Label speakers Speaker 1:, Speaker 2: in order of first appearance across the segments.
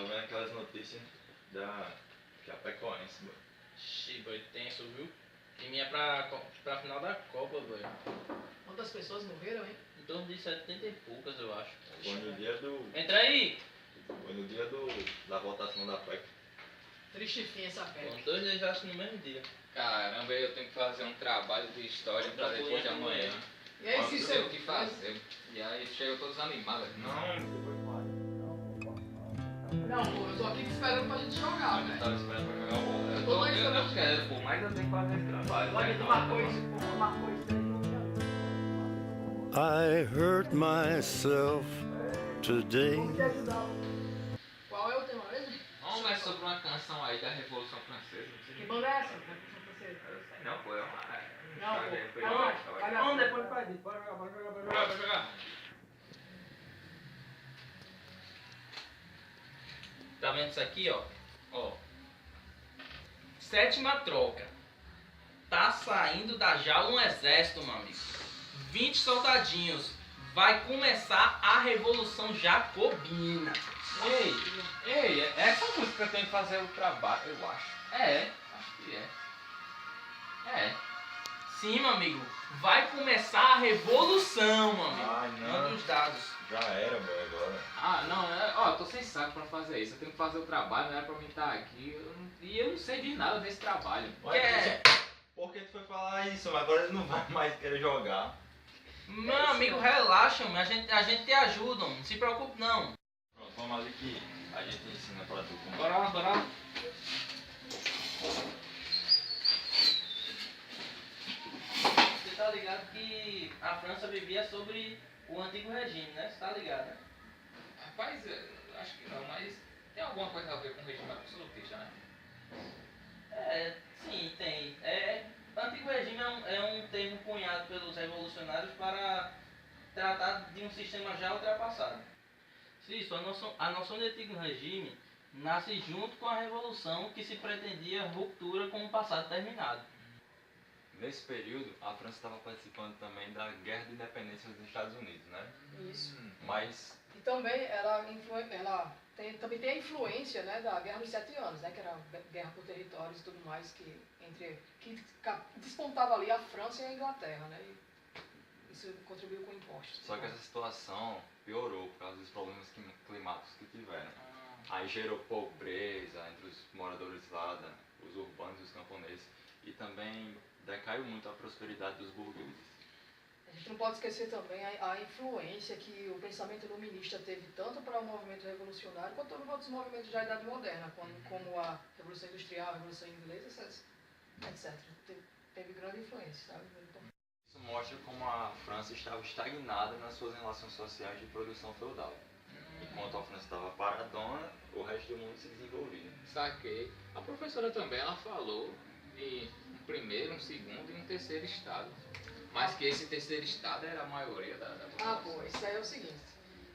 Speaker 1: vendo aquelas notícias da Chapecoense, mano.
Speaker 2: Ixi, boy, tenso, viu? Time é pra final da Copa, boy.
Speaker 3: Quantas pessoas morreram, hein?
Speaker 2: Em torno de 70 e poucas, eu acho.
Speaker 1: Foi no dia do.
Speaker 2: Entra aí!
Speaker 1: Foi no dia da votação da PEC.
Speaker 3: Triste fim essa
Speaker 2: Foram
Speaker 3: PEC.
Speaker 2: 2 desastres no mesmo dia.
Speaker 4: Caramba, eu tenho que fazer um trabalho de história pra depois de amanhã.
Speaker 3: E aí,
Speaker 4: Não sei
Speaker 3: Cícero?
Speaker 4: o que fazer. E aí chega todos animados.
Speaker 3: Não, pô, eu tô aqui te esperando pra gente jogar,
Speaker 4: Eu
Speaker 3: velho.
Speaker 4: tava esperando pra jogar bola.
Speaker 3: Eu
Speaker 4: quero, pô, mas eu tenho que fazer esse trabalho.
Speaker 3: Olha, tu marcou isso, pô, marcou isso.
Speaker 5: I hurt myself today.
Speaker 3: Vou te ajudar. Qual é o tema mesmo?
Speaker 4: Vamos ver sobre uma canção aí da Revolução Francesa.
Speaker 3: Que banda é essa? Revolução Francesa?
Speaker 4: Eu sei não, pô, é uma...
Speaker 3: Não, pô. Vai lá. Vamos depois faz isso. Bora jogar.
Speaker 4: Vai jogar.
Speaker 2: Tá vendo isso aqui, ó? Ó. Sétima troca. Tá saindo da jaula um exército, meu amigo. 20 soldadinhos. Vai começar a Revolução Jacobina.
Speaker 4: Ei, essa música tem que fazer o trabalho, eu acho. Acho que é.
Speaker 2: Sim, meu amigo. Vai começar a Revolução, meu amigo.
Speaker 1: Ai, não.
Speaker 2: Manda os dados.
Speaker 1: Já era, boy, agora.
Speaker 4: Ah, não, eu tô sem saco pra fazer isso. Eu tenho que fazer o trabalho, não era pra mim estar aqui. E eu não sei de nada desse trabalho.
Speaker 2: Quer?
Speaker 1: Por que tu foi falar isso? Mas agora ele não vai mais querer jogar.
Speaker 2: Meu amigo, relaxa, a gente te ajuda, não se preocupe não.
Speaker 1: Pronto, vamos ali que a gente ensina pra tu como.
Speaker 2: Bora lá. Você tá ligado que a França vivia sobre o antigo regime, né? Você tá ligado, né?
Speaker 4: Rapaz, eu acho que não, mas tem alguma coisa a ver com o regime absolutista, né?
Speaker 2: Sim, tem. Antigo regime é um termo cunhado pelos revolucionários para tratar de um sistema já ultrapassado. Isso, a noção de antigo regime nasce junto com a revolução que se pretendia ruptura com o passado terminado.
Speaker 1: Nesse período, a França estava participando também da Guerra de Independência dos Estados Unidos, né?
Speaker 3: Isso.
Speaker 1: Mas
Speaker 3: E também também tem a influência, né, da Guerra dos 7 Anos, né, que era a guerra por territórios e tudo mais, que despontava ali a França e a Inglaterra, né, e isso contribuiu com impostos.
Speaker 1: só que essa situação piorou por causa dos problemas climáticos que tiveram. Aí gerou pobreza entre os moradores lá, os urbanos e os camponeses, e também decaiu muito a prosperidade dos burgueses.
Speaker 3: A gente não pode esquecer também a influência que o pensamento iluminista teve tanto para o movimento revolucionário quanto para outros movimentos da Idade Moderna, como a Revolução Industrial, a Revolução Inglesa, etc. Teve grande influência, sabe?
Speaker 1: Isso mostra como a França estava estagnada nas suas relações sociais de produção feudal. Enquanto a França estava paradona, o resto do mundo se desenvolvia.
Speaker 4: Saquei. A professora também, ela falou de um primeiro, um segundo e um terceiro estado. Mas que esse terceiro estado era a maioria da população.
Speaker 3: Pô, isso aí é o seguinte.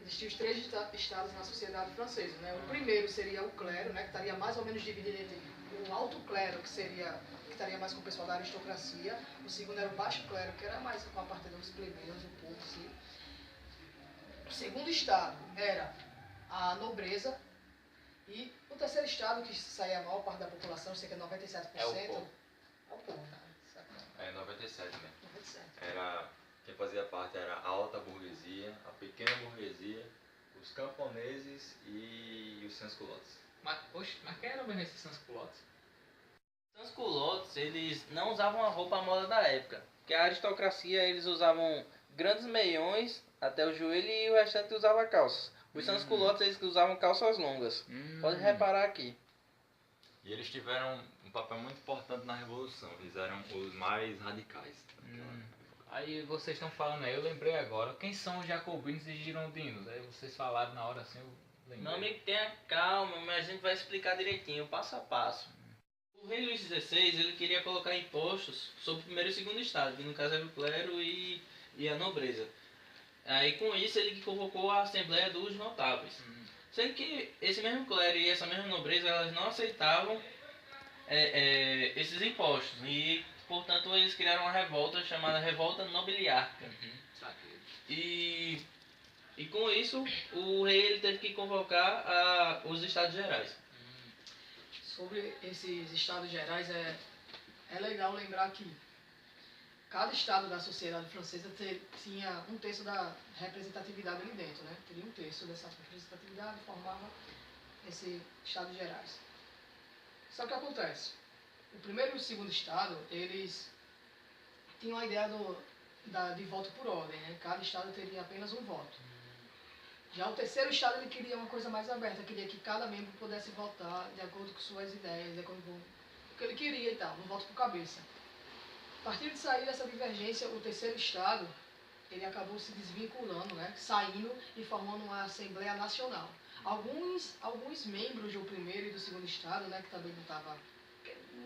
Speaker 3: Existiam os 3 estados na sociedade francesa, né? O primeiro seria o clero, né, que estaria mais ou menos dividido entre o alto clero, que estaria mais com o pessoal da aristocracia. O segundo era o baixo clero, que era mais com a parte dos plebeus, o povo, assim. O segundo estado era a nobreza. E o terceiro estado, que saía a maior parte da população, cerca de 97%.
Speaker 4: É o povo.
Speaker 3: É o povo, né?
Speaker 1: É, 97 mesmo.
Speaker 3: 97%.
Speaker 1: Quem fazia parte era a alta burguesia, a pequena burguesia, os camponeses e os sans-culottes.
Speaker 4: Mas quem eram mesmo esses sans-culottes?
Speaker 2: Os sans-culottes, eles não usavam a roupa à moda da época, porque a aristocracia eles usavam grandes meiões até o joelho e o restante usava calças. Os sans-culottes eles usavam calças longas. Pode reparar aqui.
Speaker 1: E eles tiveram um papel muito importante na Revolução, eles eram os mais radicais.
Speaker 4: Aí vocês estão falando aí, eu lembrei agora. Quem são os jacobinos e girondinos? Aí vocês falaram na hora assim, eu lembrei.
Speaker 2: Meu amigo, tenha calma, mas a gente vai explicar direitinho, passo a passo. O rei Luís XVI ele queria colocar impostos sobre o primeiro e segundo estado, que no caso era o clero e a nobreza. Aí com isso ele convocou a Assembleia dos Notáveis. Sendo que esse mesmo clero e essa mesma nobreza elas não aceitavam esses impostos e portanto eles criaram uma revolta chamada Revolta Nobiliárquica.
Speaker 4: Saquei.
Speaker 2: E com isso, o rei ele teve que convocar os Estados Gerais.
Speaker 3: Sobre esses Estados Gerais, é legal lembrar que cada estado da sociedade francesa tinha um terço da representatividade ali dentro, né? Teria um terço dessa representatividade, formava esse Estados Gerais. Só que acontece, o primeiro e o segundo estado, eles tinham a ideia de voto por ordem, né? Cada estado teria apenas um voto. Já o terceiro estado, ele queria uma coisa mais aberta, queria que cada membro pudesse votar de acordo com suas ideias, de acordo com o que ele queria e tal, um voto por cabeça. A partir de sair dessa divergência, o terceiro estado, ele acabou se desvinculando, né? Saindo e formando uma Assembleia Nacional. Alguns membros do primeiro e do segundo estado, né, que também não estavam,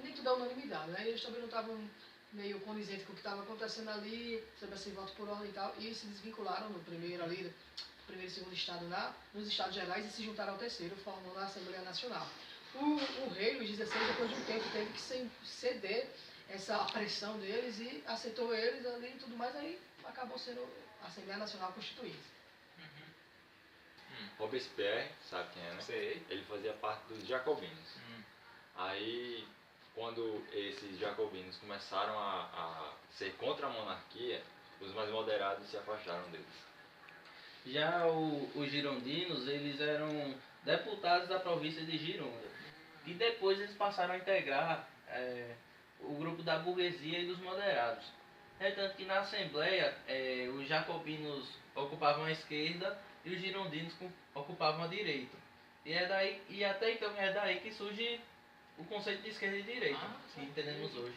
Speaker 3: nem tudo é unanimidade, né? Eles também não estavam meio condizentes com o que estava acontecendo ali, sobre esse voto por ordem e tal, e se desvincularam no primeiro e segundo estado nos Estados Gerais e se juntaram ao terceiro, formando a Assembleia Nacional. O rei Luís XVI, depois de um tempo, teve que ceder essa pressão deles e aceitou eles ali e tudo mais, aí acabou sendo a Assembleia Nacional Constituinte.
Speaker 1: Robespierre, sabe quem é, né?
Speaker 4: Sei.
Speaker 1: Ele fazia parte dos jacobinos. Aí, quando esses jacobinos começaram a ser contra a monarquia, os mais moderados se afastaram deles.
Speaker 2: Já os girondinos, eles eram deputados da província de Gironda. E depois eles passaram a integrar o grupo da burguesia e dos moderados. É tanto que na Assembleia, os jacobinos ocupavam a esquerda e os girondinos ocupavam a direita. E até então é daí que surge o conceito de esquerda e direita, que entendemos hoje.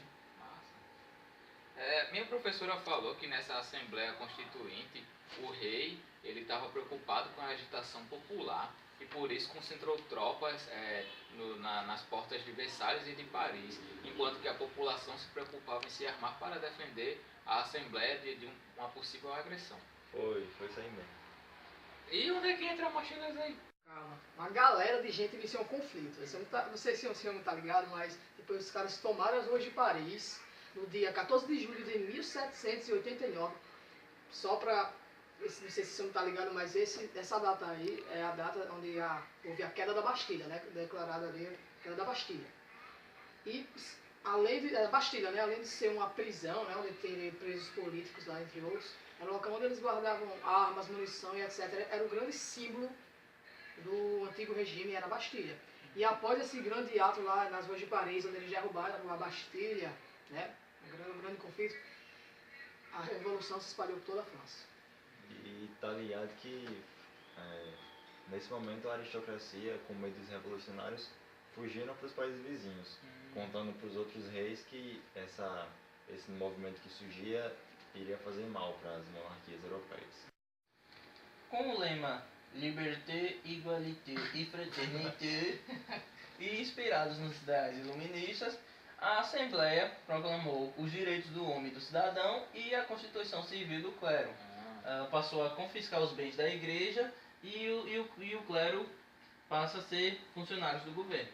Speaker 4: Minha professora falou que nessa Assembleia Constituinte, o rei ele estava preocupado com a agitação popular e por isso concentrou tropas nas portas de Versalhes e de Paris, enquanto que a população se preocupava em se armar para defender a Assembleia de uma possível agressão.
Speaker 1: Foi isso aí mesmo.
Speaker 4: E onde é que entra a Martinez aí?
Speaker 3: Calma. Uma galera de gente iniciou um conflito. Não sei se o senhor não está ligado, mas depois os caras tomaram as ruas de Paris no dia 14 de julho de 1789. Só para... Não sei se o senhor não está ligado, mas essa data aí é a data onde houve a queda da Bastilha, né? Declarada ali a queda da Bastilha. E além de... A Bastilha, né? Além de ser uma prisão, né? Onde tem presos políticos lá, entre outros, era um local onde eles guardavam armas, munição e etc. Era o grande símbolo do antigo regime, era a Bastilha. E após esse grande ato lá nas ruas de Paris, onde eles derrubaram a Bastilha, né, um grande conflito, a revolução se espalhou por toda a França.
Speaker 1: E tá ligado que nesse momento a aristocracia, com medo dos revolucionários, fugiram para os países vizinhos, contando para os outros reis que esse movimento que surgia iria fazer mal para as monarquias europeias.
Speaker 2: Com o lema Liberté, Igualité e Fraternité, e inspirados nos ideais iluministas, a Assembleia proclamou os direitos do homem e do cidadão e a Constituição Civil do clero. Passou a confiscar os bens da igreja e o clero passa a ser funcionários do governo.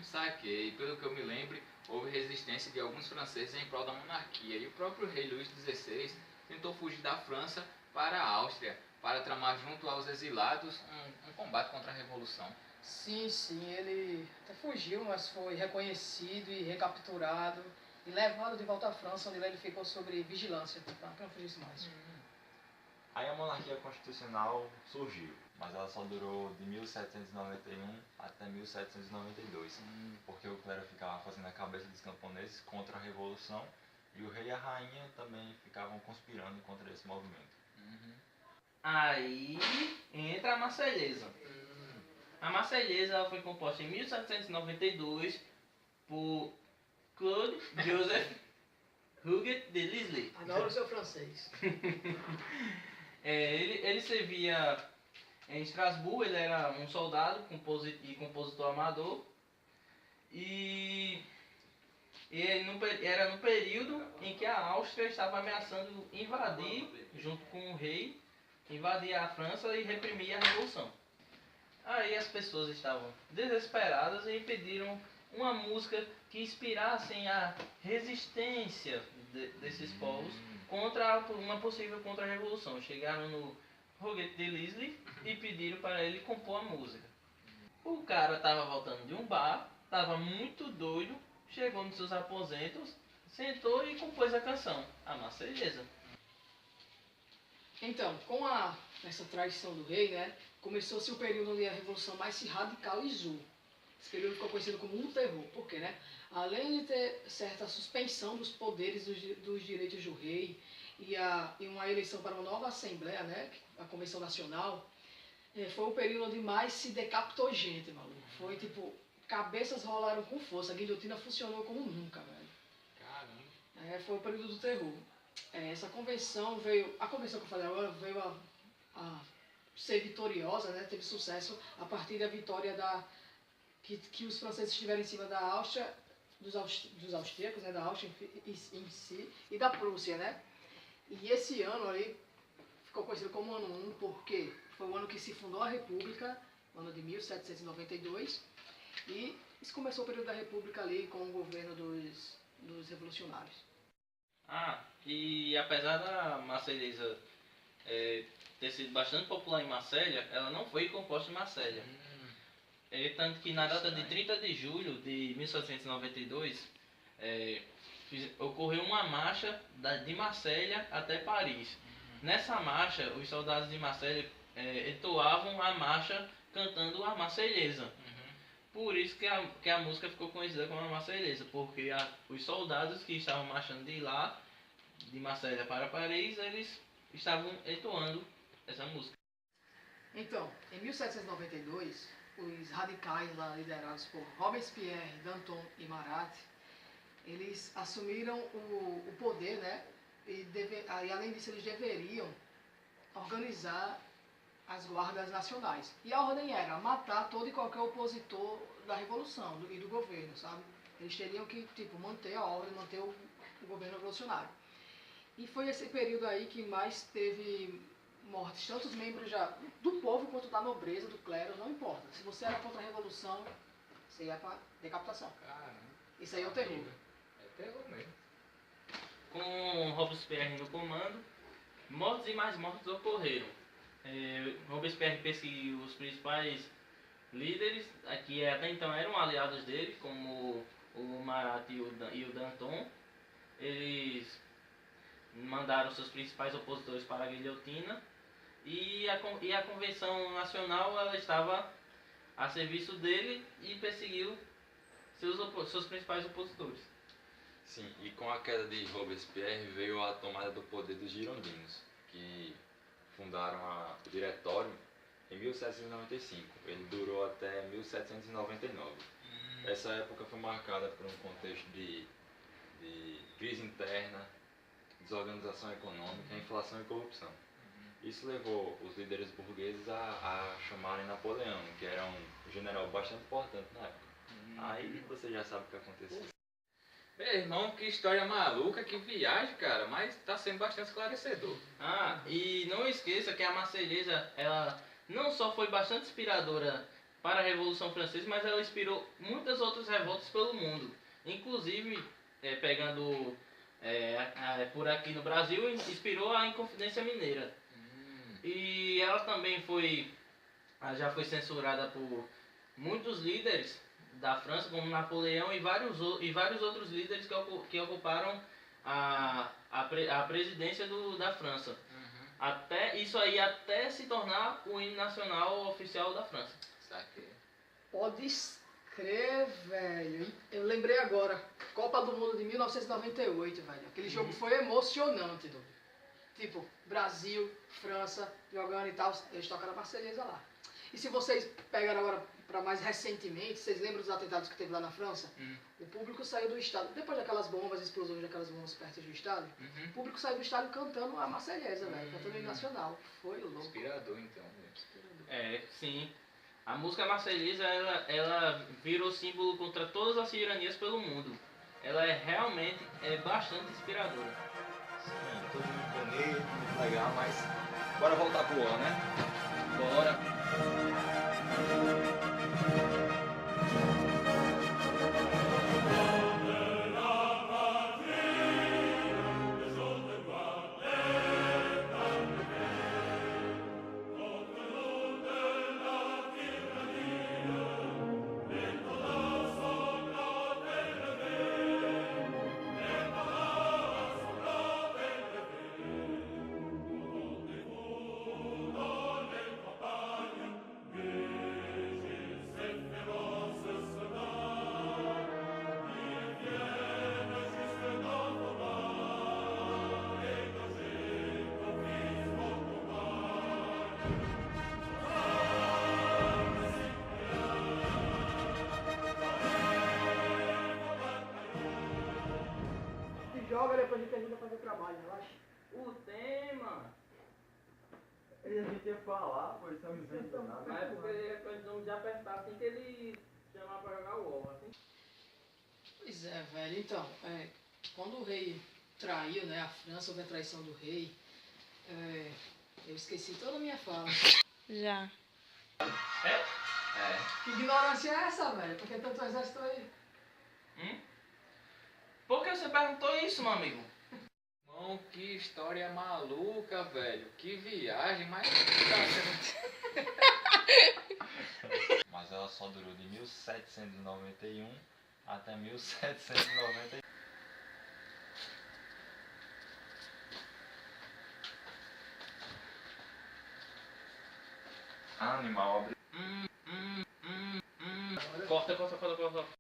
Speaker 4: Saquei. Pelo que eu me lembre, houve resistência de alguns franceses em prol da monarquia e o próprio rei Luís XVI tentou fugir da França para a Áustria, para tramar junto aos exilados um combate contra a Revolução.
Speaker 3: Sim, ele até fugiu, mas foi reconhecido e recapturado e levado de volta à França, onde ele ficou sob vigilância, para que não fugisse mais.
Speaker 1: Aí a monarquia constitucional surgiu, mas ela só durou de 1791 até 1792, porque o clero ficava fazendo a cabeça dos camponeses contra a Revolução e o rei e a rainha também ficavam conspirando contra esse movimento.
Speaker 2: Aí entra a Marselhesa. A Marselhesa ela foi composta em 1792 por Claude Joseph Huguet de Lisle.
Speaker 3: Adoro o seu francês.
Speaker 2: Ele servia em Estrasburgo, ele era um soldado e compositor amador. E era no período em que a Áustria estava ameaçando invadir, junto com o rei, invadir a França e reprimir a Revolução. Aí as pessoas estavam desesperadas e pediram uma música que inspirasse a resistência desses povos contra uma possível contra-revolução. Chegaram Roguete de Lisle e pediram para ele compor a música. O cara estava voltando de um bar, estava muito doido, chegou nos seus aposentos, sentou e compôs a canção, a Marselhesa.
Speaker 3: Então, essa traição do rei, né, começou-se o período onde a revolução mais se radicalizou. Esse período ficou conhecido como um terror. Por quê, né? Além de ter certa suspensão dos poderes dos direitos do rei e uma eleição para uma nova Assembleia, né, a Convenção Nacional, foi o período onde mais se decapitou gente, maluco. Foi tipo, cabeças rolaram com força, a guilhotina funcionou como nunca, velho.
Speaker 4: Caramba.
Speaker 3: Foi o período do terror. Essa convenção a convenção que eu falei agora veio a ser vitoriosa, né, teve sucesso a partir da vitória que os franceses estiveram em cima da Áustria, dos austríacos, né, da Áustria em si, e da Prússia, né? E esse ano ali ficou conhecido como ano 1, porque foi o ano que se fundou a República, no ano de 1792, e isso começou o período da República ali com o governo dos revolucionários.
Speaker 2: E apesar da Marselhesa ter sido bastante popular em Marselha, ela não foi composta em Marselha. Tanto que na data de 30 de julho de 1792, ocorreu uma marcha de Marselha até Paris. Nessa marcha, os soldados de Marselha entoavam a marcha cantando a Marselhesa. Por isso que a música ficou conhecida como a Marselhesa, porque os soldados que estavam marchando de lá, de Marselha para Paris, eles estavam entoando essa música.
Speaker 3: Então, em 1792, os radicais lá liderados por Robespierre, Danton e Marat, eles assumiram o poder, né? E além disso eles deveriam organizar as guardas nacionais. E a ordem era matar todo e qualquer opositor da revolução e do governo, sabe? Eles teriam que, manter a ordem, manter o governo revolucionário. E foi esse período aí que mais teve mortes, tanto os membros do povo quanto da nobreza, do clero, não importa. Se você era contra a revolução, você ia para decapitação.
Speaker 4: Caramba.
Speaker 3: Isso aí é o terror.
Speaker 4: É terror mesmo.
Speaker 2: Com Robespierre no comando, mortes e mais mortes ocorreram. Robespierre perseguiu os principais líderes, que até então eram aliados dele, como o Marat e o Danton. Eles mandaram seus principais opositores para a guilhotina e a Convenção Nacional ela estava a serviço dele e perseguiu seus principais opositores.
Speaker 1: Sim, e com a queda de Robespierre veio a tomada do poder dos girondinos, que fundaram o Diretório em 1795. Ele durou até 1799. Essa época foi marcada por um contexto de crise interna, desorganização econômica, inflação e corrupção. Isso levou os líderes burgueses a chamarem Napoleão, que era um general bastante importante na época. Aí você já sabe o que aconteceu.
Speaker 4: Meu irmão, que história maluca, que viagem, cara, mas tá sendo bastante esclarecedor.
Speaker 2: E não esqueça que a Marselhesa, ela não só foi bastante inspiradora para a Revolução Francesa, mas ela inspirou muitas outras revoltas pelo mundo. Inclusive, pegando por aqui no Brasil, inspirou a Inconfidência Mineira. E ela também já foi censurada por muitos líderes da França, como Napoleão e vários outros líderes que ocuparam a presidência da França. Isso aí até se tornar o hino nacional oficial da França.
Speaker 4: Saquei.
Speaker 3: Pode crer, velho. Eu lembrei agora, Copa do Mundo de 1998, velho. Aquele jogo foi emocionante, doido. Tipo, Brasil, França, jogando e tal, eles tocaram a Marselhesa lá. E se vocês pegaram agora para mais recentemente, vocês lembram dos atentados que teve lá na França? O público saiu do estádio, depois daquelas bombas, explosões daquelas bombas perto do estádio, o público saiu do estádio cantando a Marselhesa, velho, cantando o hino nacional. Foi louco.
Speaker 4: Inspirador, então.
Speaker 2: Sim. A música Marselhesa, ela virou símbolo contra todas as tiranias pelo mundo. Ela realmente bastante inspiradora.
Speaker 1: Sim, tudo muito bonito, muito legal, mas bora voltar pro ano, né?
Speaker 2: Bora!
Speaker 3: Se joga, depois a gente termina a fazer o trabalho, relaxa.
Speaker 2: O tema.
Speaker 1: A gente ia falar, pô, isso é um invento do nada.
Speaker 2: Mas é porque nós vamos já apertar assim que ele chamar pra jogar o ovo, assim.
Speaker 3: Pois é, velho. Então, quando o rei traiu, né, a França, houve a traição do rei, eu esqueci toda a minha fala.
Speaker 6: Já.
Speaker 3: Que ignorância é essa, velho? Porque tanto exército aí.
Speaker 2: Por que você perguntou isso, meu amigo?
Speaker 4: Irmão, que história maluca, velho. Que viagem, mas
Speaker 1: Mas ela só durou de 1791 até 1790. Animal,
Speaker 2: Corta.